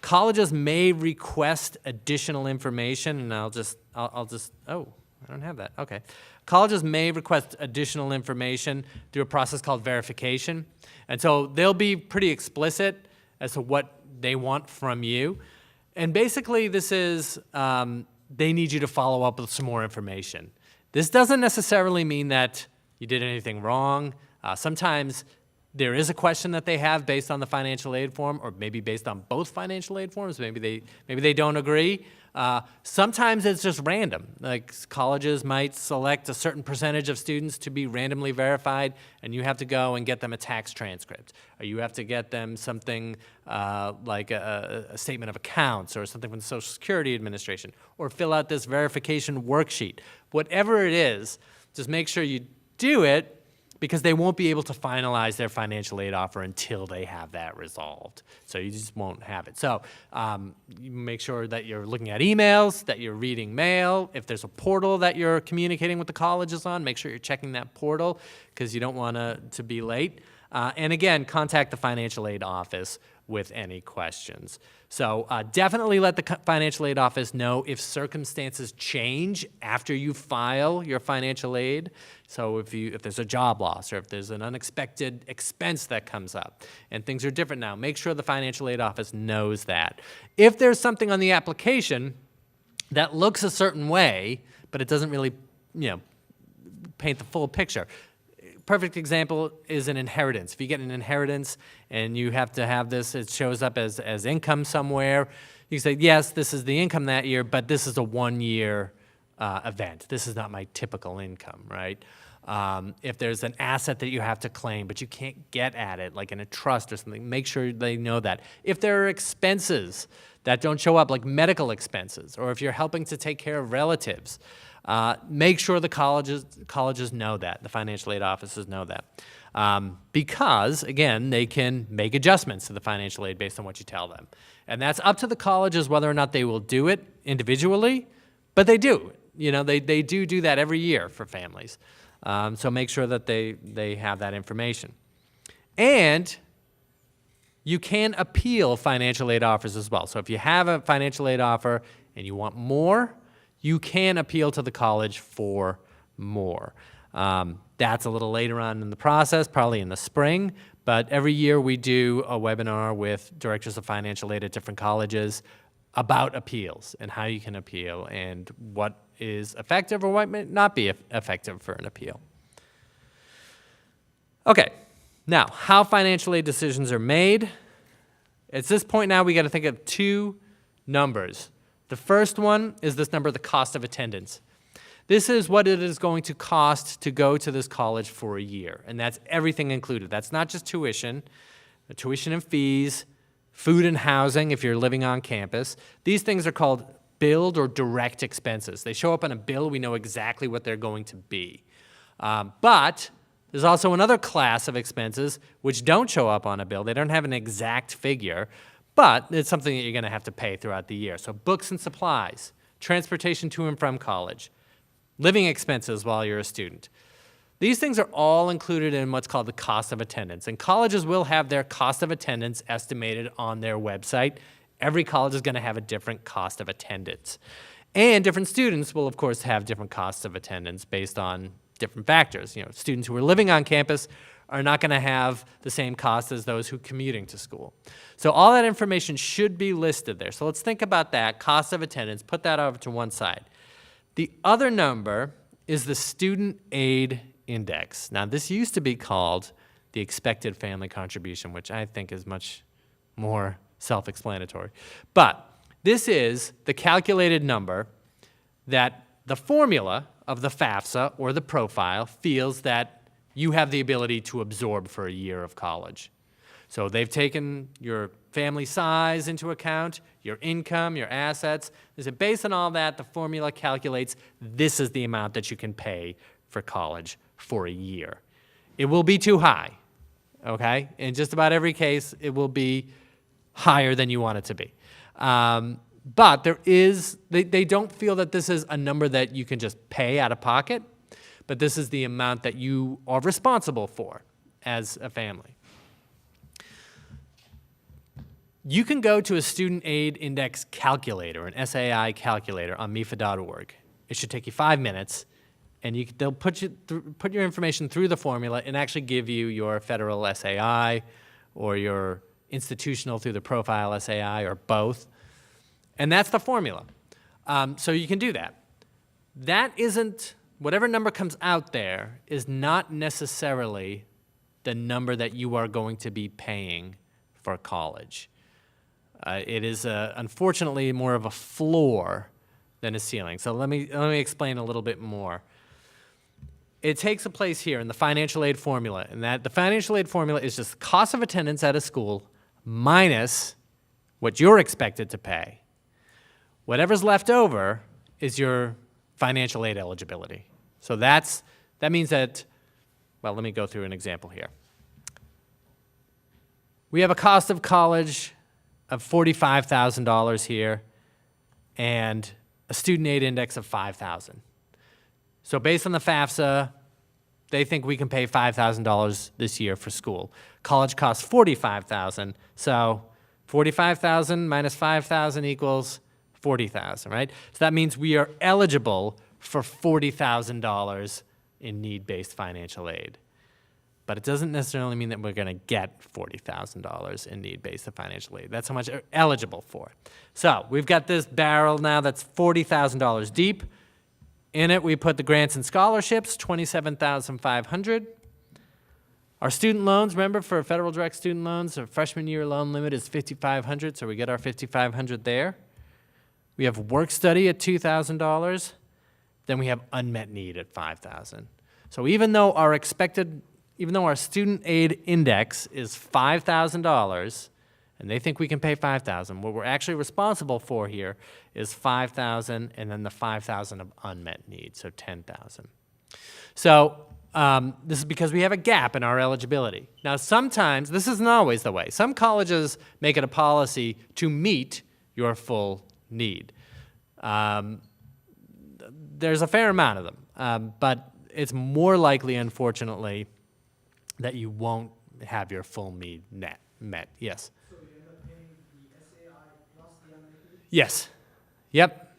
Colleges may request additional information, and I'll just, oh, I don't have that, okay. Colleges may request additional information through a process called verification. And so they'll be pretty explicit as to what they want from you. And basically this is, they need you to follow up with some more information. This doesn't necessarily mean that you did anything wrong. Sometimes there is a question that they have based on the financial aid form, or maybe based on both financial aid forms. Maybe they don't agree. Sometimes it's just random. Like colleges might select a certain percentage of students to be randomly verified, and you have to go and get them a tax transcript, or you have to get them something like a statement of accounts, or something from the Social Security Administration, or fill out this verification worksheet. Whatever it is, just make sure you do it, because they won't be able to finalize their financial aid offer until they have that resolved. So you just won't have it. So you make sure that you're looking at emails, that you're reading mail. If there's a portal that you're communicating with the colleges on, make sure you're checking that portal, because you don't want to be late. And again, contact the financial aid office with any questions. So definitely let the financial aid office know if circumstances change after you file your financial aid. So if there's a job loss, or if there's an unexpected expense that comes up and things are different now, make sure the financial aid office knows that. If there's something on the application that looks a certain way, but it doesn't really, paint the full picture. Perfect example is an inheritance. If you get an inheritance and you have to have this, it shows up as income somewhere, you say, yes, this is the income that year, but this is a 1-year event. This is not my typical income, right? If there's an asset that you have to claim, but you can't get at it, like in a trust or something, make sure they know that. If there are expenses that don't show up, like medical expenses, or if you're helping to take care of relatives, make sure the colleges know that, the financial aid offices know that. Because, again, they can make adjustments to the financial aid based on what you tell them. And that's up to the colleges whether or not they will do it individually, but they do. They do that every year for families. So make sure that they have that information. And you can appeal financial aid offers as well. So if you have a financial aid offer and you want more, you can appeal to the college for more. That's a little later on in the process, probably in the spring, but every year we do a webinar with directors of financial aid at different colleges about appeals and how you can appeal and what is effective or what may not be effective for an appeal. Okay, now how financial aid decisions are made. At this point now, we got to think of two numbers. The first one is this number, the cost of attendance. This is what it is going to cost to go to this college for a year, and that's everything included. That's not just tuition and fees, food and housing if you're living on campus. These things are called billed or direct expenses. They show up on a bill, we know exactly what they're going to be. But there's also another class of expenses which don't show up on a bill. They don't have an exact figure, but it's something that you're going to have to pay throughout the year. So books and supplies, transportation to and from college, living expenses while you're a student. These things are all included in what's called the cost of attendance, and colleges will have their cost of attendance estimated on their website. Every college is going to have a different cost of attendance. And different students will, of course, have different costs of attendance based on different factors. You know, students who are living on campus are not going to have the same cost as those who are commuting to school. So all that information should be listed there. So let's think about that, cost of attendance, put that over to one side. The other number is the student aid index. Now, this used to be called the expected family contribution, which I think is much more self-explanatory. But this is the calculated number that the formula of the FAFSA or the profile feels that you have the ability to absorb for a year of college. So they've taken your family size into account, your income, your assets. They said, based on all that, the formula calculates this is the amount that you can pay for college for a year. It will be too high, okay? In just about every case, it will be higher than you want it to be. But there is, they don't feel that this is a number that you can just pay out of pocket, but this is the amount that you are responsible for as a family. You can go to a student aid index calculator, an SAI calculator on MIFA.org. It should take you 5 minutes, and they'll put your information through the formula and actually give you your federal SAI or your institutional through the profile SAI or both. And that's the formula. So you can do that. That isn't, whatever number comes out there is not necessarily the number that you are going to be paying for college. It is, unfortunately, more of a floor than a ceiling. So let me explain a little bit more. It takes a place here in the financial aid formula, and that the financial aid formula is just cost of attendance at a school minus what you're expected to pay. Whatever's left over is your financial aid eligibility. So that means that, well, let me go through an example here. We have a cost of college of $45,000 here and a student aid index of 5,000. So based on the FAFSA, they think we can pay $5,000 this year for school. College costs $45,000, so $45,000 minus $5,000 equals $40,000, right? So that means we are eligible for $40,000 in need-based financial aid. But it doesn't necessarily mean that we're going to get $40,000 in need-based financial aid. That's how much we're eligible for. So we've got this barrel now that's $40,000 deep. In it, we put the grants and scholarships, $27,500. Our student loans, remember, for federal direct student loans, our freshman year loan limit is $5,500, so we get our $5,500 there. We have work study at $2,000. Then we have unmet need at $5,000. So even though our student aid index is $5,000, and they think we can pay $5,000, what we're actually responsible for here is $5,000 and then the $5,000 of unmet need, so $10,000. So this is because we have a gap in our eligibility. Now sometimes, this isn't always the way, some colleges make it a policy to meet your full need. There's a fair amount of them, but it's more likely, unfortunately, that you won't have your full need met. Yes? So you end up paying the SAI plus the unmet need? Yes. Yep.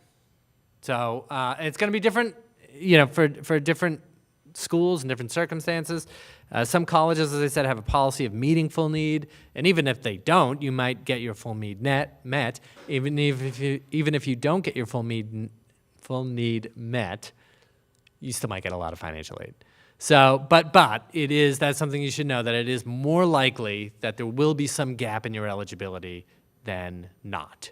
So it's going to be different, you know, for different schools and different circumstances. Some colleges, as I said, have a policy of meeting full need, and even if they don't, you might get your full need met. Even if you don't get your full need met, you still might get a lot of financial aid. So, but that's something you should know, that it is more likely that there will be some gap in your eligibility than not.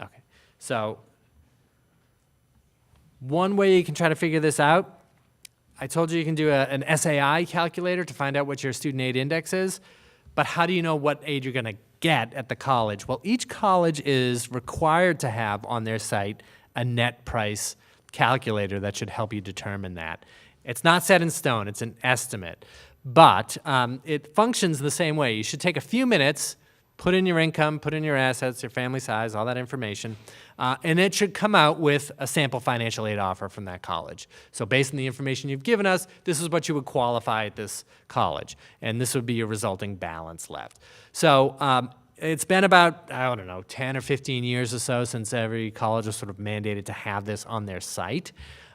Okay, so one way you can try to figure this out, I told you can do an SAI calculator to find out what your student aid index is, but how do you know what aid you're gonna get at the college? Well, each college is required to have on their site a net price calculator that should help you determine that. It's not set in stone, it's an estimate, but it functions the same way. You should take a few minutes, put in your income, put in your assets, your family size, all that information, and it should come out with a sample financial aid offer from that college. So based on the information you've given us, this is what you would qualify at this college, and this would be your resulting balance left. So it's been about, I don't know, 10 or 15 years or so since every college was sort of mandated to have this on their site.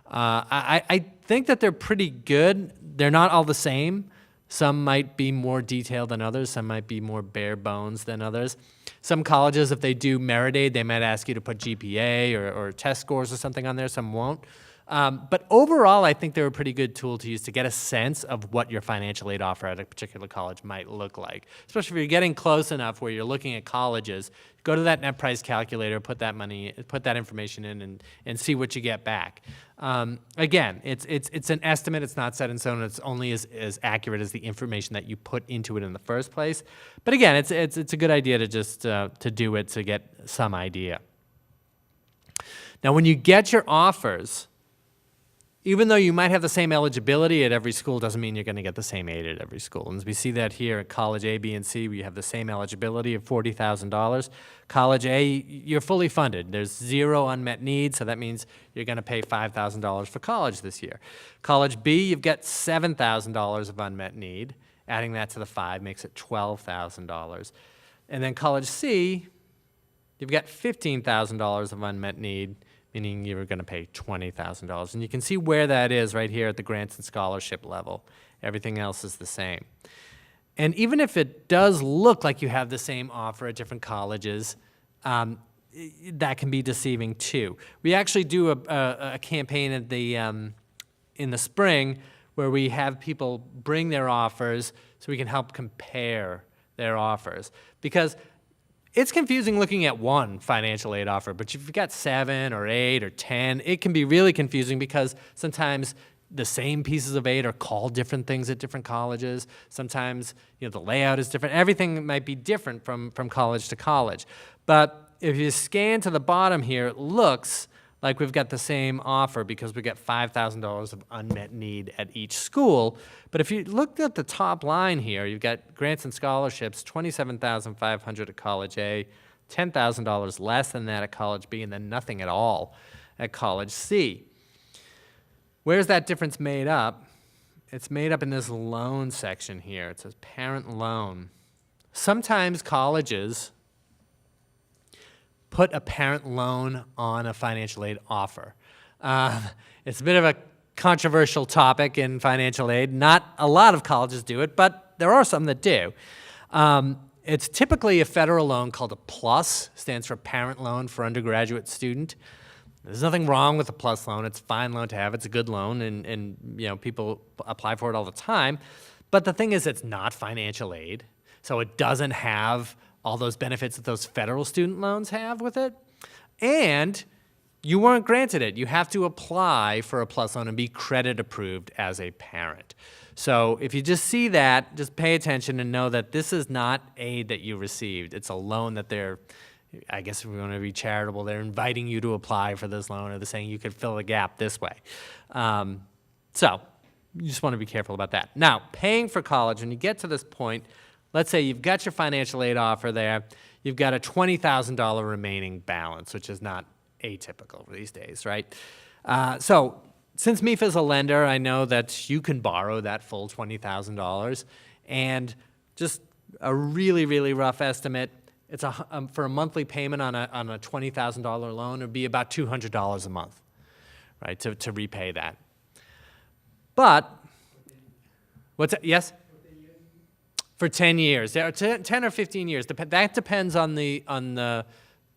I think that they're pretty good. They're not all the same. Some might be more detailed than others. Some might be more bare bones than others. Some colleges, if they do merit aid, they might ask you to put GPA or test scores or something on there. Some won't. But overall, I think they're a pretty good tool to use to get a sense of what your financial aid offer at a particular college might look like. Especially if you're getting close enough where you're looking at colleges, go to that net price calculator, put that information in, and see what you get back. Again, it's an estimate. It's not set in stone. It's only as accurate as the information that you put into it in the first place. But again, it's a good idea to just to do it to get some idea. Now, when you get your offers, even though you might have the same eligibility at every school, doesn't mean you're going to get the same aid at every school. And we see that here at College A, B, and C, where you have the same eligibility of $40,000. College A, you're fully funded. There's zero unmet needs, so that means you're going to pay $5,000 for college this year. College B, you've got $7,000 of unmet need. Adding that to the 5 makes it $12,000. And then College C, you've got $15,000 of unmet need, meaning you're going to pay $20,000. And you can see where that is right here at the grants and scholarship level. Everything else is the same. And even if it does look like you have the same offer at different colleges, that can be deceiving too. We actually do a campaign at in the spring where we have people bring their offers so we can help compare their offers. Because it's confusing looking at one financial aid offer, but if you've got 7 or 8 or 10, it can be really confusing because sometimes the same pieces of aid are called different things at different colleges. Sometimes, you know, the layout is different. Everything might be different from college to college. But if you scan to the bottom here, it looks like we've got the same offer because we get $5,000 of unmet need at each school. But if you look at the top line here, you've got grants and scholarships, $27,500 at College A, $10,000 less than that at College B, and then nothing at all at College C. Where's that difference made up? It's made up in this loan section here. It says parent loan. Sometimes colleges put a parent loan on a financial aid offer. It's a bit of a controversial topic in financial aid. Not a lot of colleges do it, but there are some that do. It's typically a federal loan called a PLUS, stands for Parent Loan for Undergraduate Student. There's nothing wrong with a PLUS loan. It's a fine loan to have. It's a good loan, and you know, people apply for it all the time. But the thing is, it's not financial aid, so it doesn't have all those benefits that those federal student loans have with it. And you weren't granted it. You have to apply for a PLUS loan and be credit approved as a parent. So if you just see that, just pay attention and know that this is not aid that you received. It's a loan that they're, I guess if we want to be charitable, they're inviting you to apply for this loan, or they're saying you could fill the gap this way. So you just want to be careful about that. Now, paying for college, when you get to this point, let's say you've got your financial aid offer there, you've got a $20,000 remaining balance, which is not atypical these days, right? So since MEFA is a lender, I know that you can borrow that full $20,000, and just a really, really rough estimate, for a monthly payment on a $20,000 loan, it would be about $200 a month, right, to repay that. But, what's that? Yes? For 10 years, 10 or 15 years. That depends on the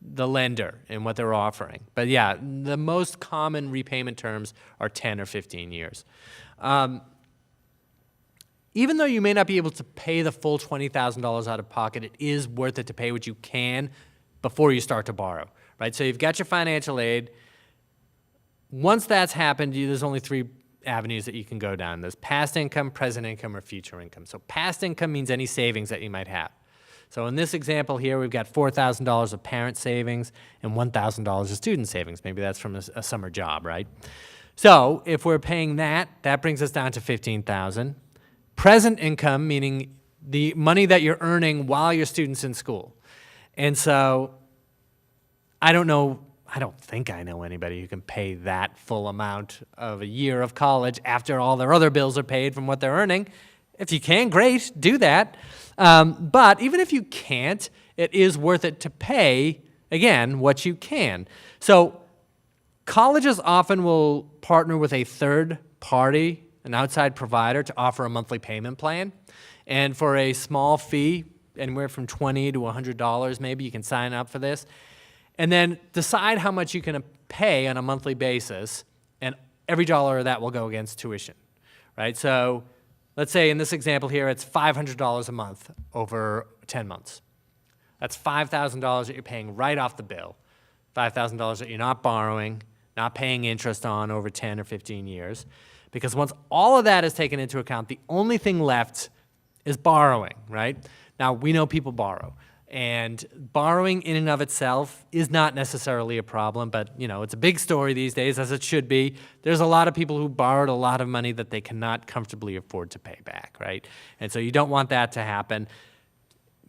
lender and what they're offering. But yeah, the most common repayment terms are 10 or 15 years. Even though you may not be able to pay the full $20,000 out of pocket, it is worth it to pay what you can before you start to borrow, right? So you've got your financial aid. Once that's happened, there's only three avenues that you can go down. There's past income, present income, or future income. So past income means any savings that you might have. So in this example here, we've got $4,000 of parent savings and $1,000 of student savings. Maybe that's from a summer job, right? So if we're paying that, that brings us down to $15,000. Present income, meaning the money that you're earning while your student's in school. And so I don't think I know anybody who can pay that full amount of a year of college after all their other bills are paid from what they're earning. If you can, great, do that. But even if you can't, it is worth it to pay, again, what you can. So colleges often will partner with a third party, an outside provider, to offer a monthly payment plan. And for a small fee, anywhere from $20 to $100 maybe, you can sign up for this. And then decide how much you can pay on a monthly basis, and every dollar of that will go against tuition, right? So let's say in this example here, it's $500 a month over 10 months. That's $5,000 that you're paying right off the bill, $5,000 that you're not borrowing, not paying interest on over 10 or 15 years. Because once all of that is taken into account, the only thing left is borrowing, right? Now, we know people borrow. And borrowing in and of itself is not necessarily a problem, but it's a big story these days, as it should be. There's a lot of people who borrowed a lot of money that they cannot comfortably afford to pay back, right? And so you don't want that to happen.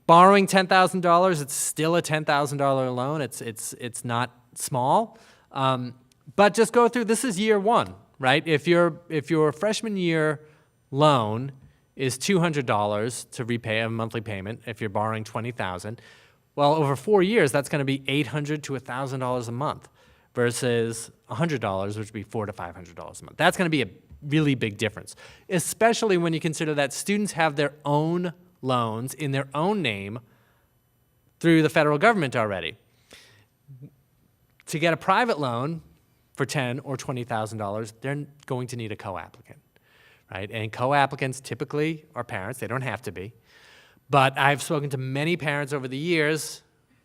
Borrowing $10,000, it's still a $10,000 loan. It's not small, but just go through. This is year one, right? If your freshman year loan is $200 to repay a monthly payment if you're borrowing $20,000. Well, over 4 years, that's going to be $800 to $1,000 a month versus $100, which would be $400 to $500 a month. That's going to be a really big difference, especially when you consider that students have their own loans in their own name through the federal government already. To get a private loan for $10,000 or $20,000, they're going to need a co-applicant. Right? And co-applicants typically are parents. They don't have to be. But I've spoken to many parents over the years,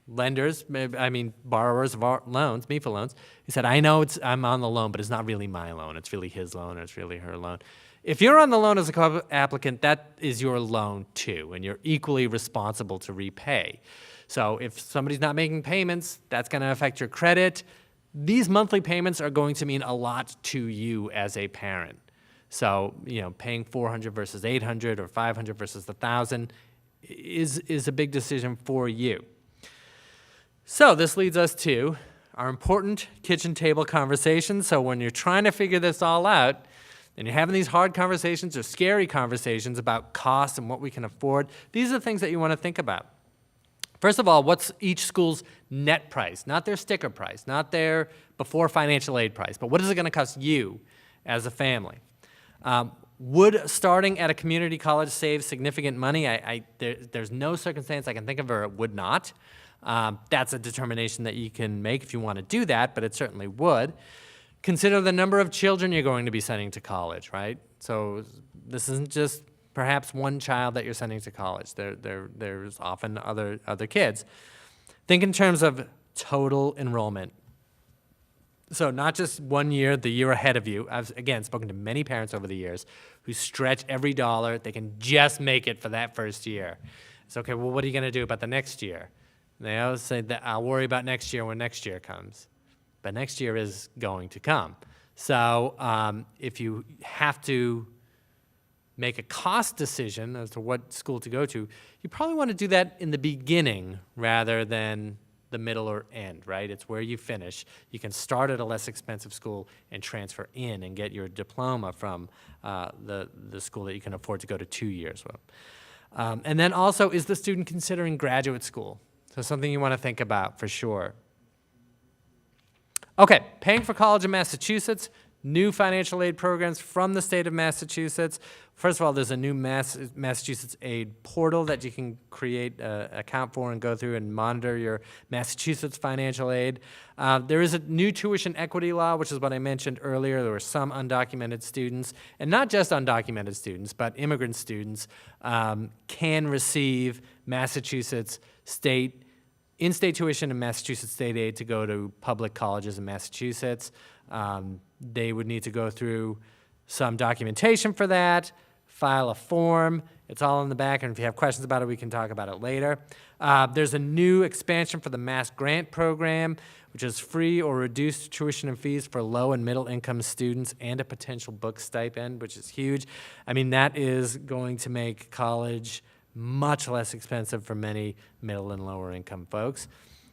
lenders, borrowers of our loans, MIFA loans, who said, I know I'm on the loan, but it's not really my loan. It's really his loan, or it's really her loan. If you're on the loan as a co-applicant, that is your loan too, and you're equally responsible to repay. So if somebody's not making payments, that's going to affect your credit. These monthly payments are going to mean a lot to you as a parent. So, paying $400 versus $800 or $500 versus $1,000 is a big decision for you. So this leads us to our important kitchen table conversations. So when you're trying to figure this all out, and you're having these hard conversations or scary conversations about cost and what we can afford, these are the things that you want to think about. First of all, what's each school's net price? Not their sticker price, not their before financial aid price, but what is it going to cost you as a family? Would starting at a community college save significant money? There's no circumstance I can think of where it would not. That's a determination that you can make if you want to do that, but it certainly would. Consider the number of children you're going to be sending to college, right? So this isn't just perhaps one child that you're sending to college. There's often other kids. Think in terms of total enrollment. So not just 1 year, the year ahead of you. I've, again, spoken to many parents over the years who stretch every dollar. They can just make it for that first year. It's okay, well, what are you going to do about the next year? And they always say that I'll worry about next year when next year comes. But next year is going to come. So if you have to make a cost decision as to what school to go to, you probably want to do that in the beginning rather than the middle or end, right? It's where you finish. You can start at a less expensive school and transfer in and get your diploma from the school that you can afford to go to 2 years with. And then also, is the student considering graduate school? So something you want to think about for sure. Okay, paying for college in Massachusetts, new financial aid programs from the state of Massachusetts. First of all, there's a new Massachusetts aid portal that you can create an account for and go through and monitor your Massachusetts financial aid. There is a new tuition equity law, which is what I mentioned earlier. There were some undocumented students, and not just undocumented students, but immigrant students can receive Massachusetts state in-state tuition and Massachusetts state aid to go to public colleges in Massachusetts. They would need to go through some documentation for that, file a form. It's all in the back, and if you have questions about it, we can talk about it later. There's a new expansion for the Mass Grant Program, which is free or reduced tuition and fees for low and middle income students and a potential book stipend, which is huge. I mean, that is going to make college much less expensive for many middle and lower income folks.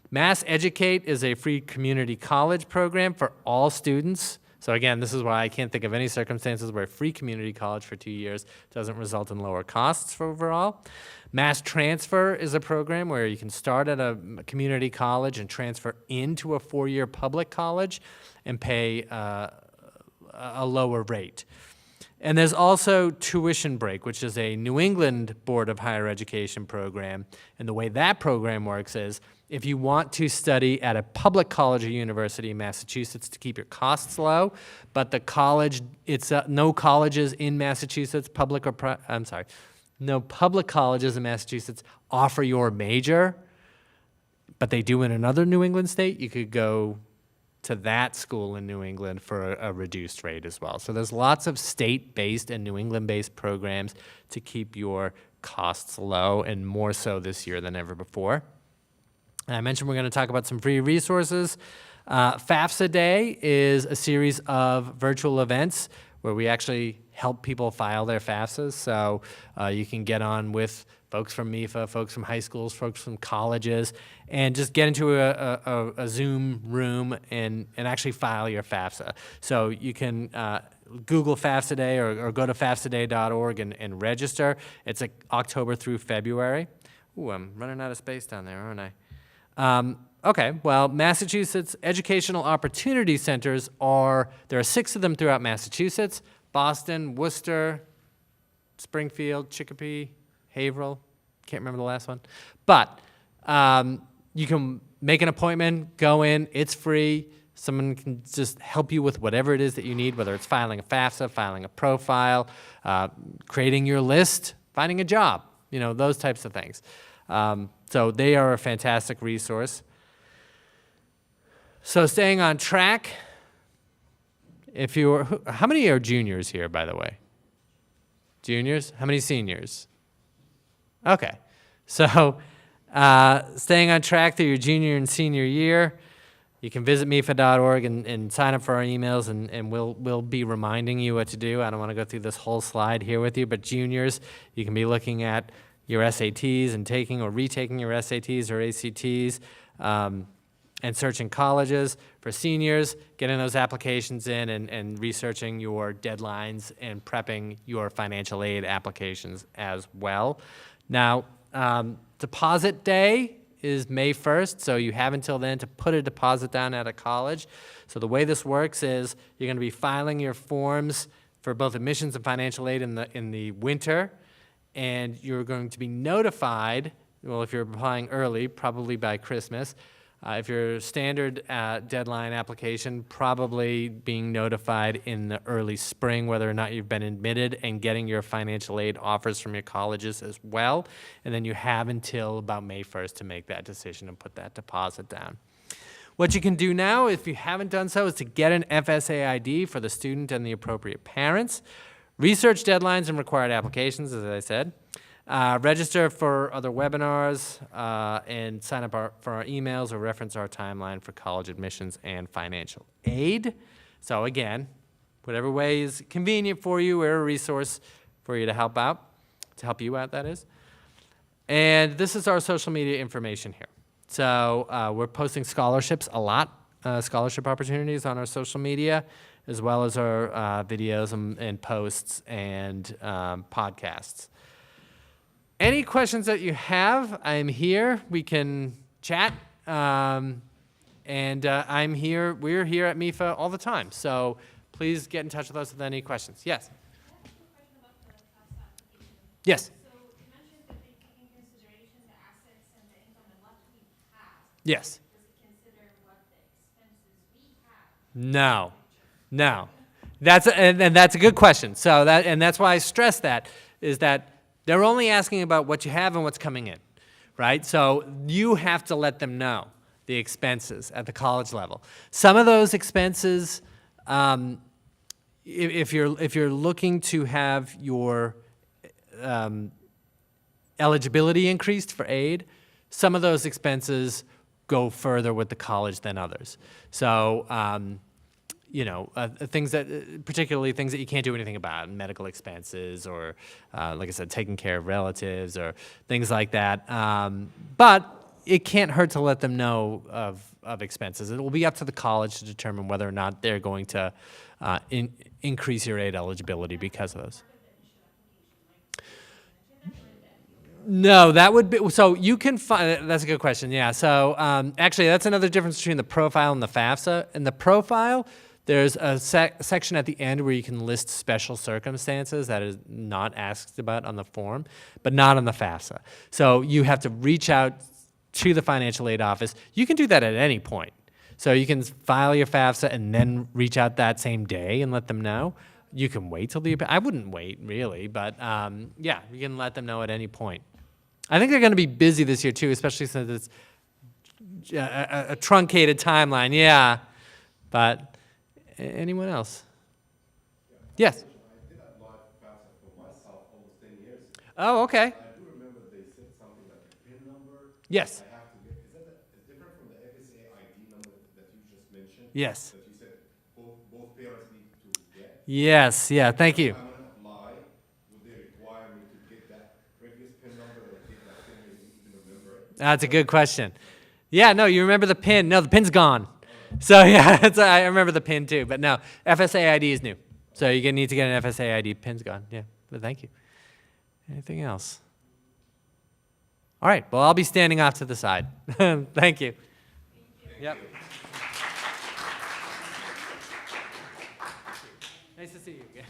Mass Educate is a free community college program for all students. So again, this is why I can't think of any circumstances where free community college for 2 years doesn't result in lower costs for overall. Mass Transfer is a program where you can start at a community college and transfer into a 4-year public college and pay a lower rate. And there's also Tuition Break, which is a New England Board of Higher Education program. And the way that program works is if you want to study at a public college or university in Massachusetts to keep your costs low, but the college, it's no colleges in Massachusetts, no public colleges in Massachusetts offer your major, but they do in another New England state, you could go to that school in New England for a reduced rate as well. So there's lots of state-based and New England-based programs to keep your costs low, and more so this year than ever before. And I mentioned we're going to talk about some free resources. FAFSA Day is a series of virtual events where we actually help people file their FAFSAs. So you can get on with folks from MIFA, folks from high schools, folks from colleges, and just get into a Zoom room and actually file your FAFSA. So you can Google FAFSA Day or go to fafsaday.org and register. It's October through February. Ooh, I'm running out of space down there, aren't I? Okay, well, Massachusetts Educational Opportunity Centers there are 6 of them throughout Massachusetts: Boston, Worcester, Springfield, Chicopee, Haverhill. Can't remember the last one. But you can make an appointment, go in, it's free. Someone can just help you with whatever it is that you need, whether it's filing a FAFSA, filing a profile, creating your list, finding a job, those types of things. So they are a fantastic resource. So staying on track, how many are juniors here, by the way? Juniors? How many seniors? Okay. So staying on track through your junior and senior year, you can visit mifa.org and sign up for our emails, and we'll be reminding you what to do. I don't want to go through this whole slide here with you, but juniors, you can be looking at your SATs and taking or retaking your SATs or ACTs, and searching colleges. For seniors, getting those applications in and researching your deadlines and prepping your financial aid applications as well. Now, deposit day is May 1st, so you have until then to put a deposit down at a college. So the way this works is you're going to be filing your forms for both admissions and financial aid in the winter, and you're going to be notified, well, if you're applying early, probably by Christmas. If your standard deadline application, probably being notified in the early spring whether or not you've been admitted, and getting your financial aid offers from your colleges as well. And then you have until about May 1st to make that decision and put that deposit down. What you can do now, if you haven't done so, is to get an FSA ID for the student and the appropriate parents. Research deadlines and required applications, as I said. Register for other webinars and sign up for our emails or reference our timeline for college admissions and financial aid. So again, whatever way is convenient for you, we're a resource for you to help you out, that is. And this is our social media information here. So we're posting scholarships a lot, scholarship opportunities on our social media, as well as our videos and posts and podcasts. Any questions that you have, I'm here. We can chat. And I'm here, we're here at MIFA all the time. So please get in touch with us with any questions. Yes? Yes? So you mentioned that they take into consideration the assets and the income and what we have. Yes. Does it consider what the expenses we have? No, no. And that's a good question. So that's why I stress that, is that they're only asking about what you have and what's coming in, right? So you have to let them know the expenses at the college level. Some of those expenses, if you're looking to have your eligibility increased for aid, some of those expenses go further with the college than others. So, things that, particularly things that you can't do anything about, medical expenses or, like I said, taking care of relatives or things like that. But it can't hurt to let them know of expenses. It will be up to the college to determine whether or not they're going to increase your aid eligibility because of those. No, that would be, so you can find, that's a good question, yeah. So actually, that's another difference between the profile and the FAFSA. In the profile, there's a section at the end where you can list special circumstances that is not asked about on the form, but not on the FAFSA. So you have to reach out to the financial aid office. You can do that at any point. So you can file your FAFSA and then reach out that same day and let them know. You can wait till I wouldn't wait really, but yeah, you can let them know at any point. I think they're going to be busy this year too, especially since it's a truncated timeline, yeah. But anyone else? Yes? I did apply for FAFSA for myself almost 10 years ago. Oh, okay. I do remember they said something like a PIN number. Yes. I have to get. Is different from the FSA ID number that you just mentioned? Yes. That you said both parents need to get? Yes, yeah, thank you. If I'm going to apply, would they require me to get that previous PIN number or get that PIN and even remember it? That's a good question. Yeah, no, you remember the PIN. No, the PIN's gone. So yeah, I remember the PIN too, but no, FSA ID is new. So you're gonna need to get an FSA ID. PIN's gone, yeah, but thank you. Anything else? All right, well, I'll be standing off to the side. Thank you. Yep. Nice to see you again.